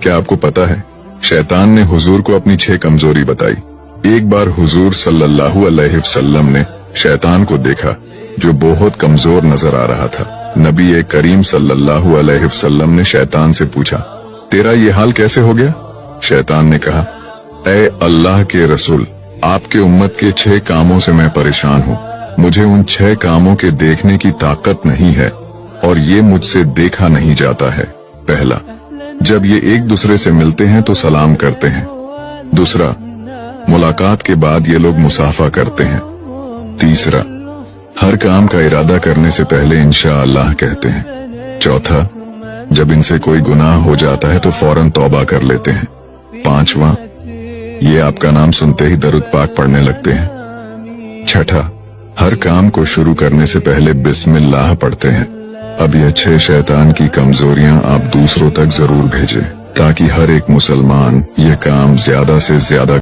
क्या आपको पता है, शैतान ने हुजूर को अपनी 6 कमजोरी बताई। एक बार हुजूर सल्लल्लाहु अलैहि वसल्लम ने शैतान को देखा जो बहुत कमजोर नजर आ रहा था। नबी करीम सल्लल्लाहु अलैहि वसल्लम ने शैतान से पूछा, तेरा ये हाल कैसे हो गया? शैतान ने कहा, ऐ अल्लाह के रसूल, आपके उम्मत के 6 कामों से मैं परेशान हूँ। मुझे उन 6 कामों के देखने की ताकत नहीं है और ये मुझसे देखा नहीं जाता है। पहला, जब ये एक दूसरे से मिलते हैं तो सलाम करते हैं। दूसरा, मुलाकात के बाद ये लोग मुसाफा करते हैं। तीसरा, हर काम का इरादा करने से पहले इंशाअल्लाह कहते हैं। चौथा, जब इनसे कोई गुनाह हो जाता है तो फौरन तौबा कर लेते हैं। पांचवा, ये आपका नाम सुनते ही दरूद पाक पढ़ने लगते हैं। छठा, हर काम को शुरू करने से पहले बिस्मिल्लाह पढ़ते हैं। अब ये 6 शैतान की कमजोरियां आप दूसरों तक जरूर भेजें ताकि हर एक मुसलमान ये काम ज्यादा से ज्यादा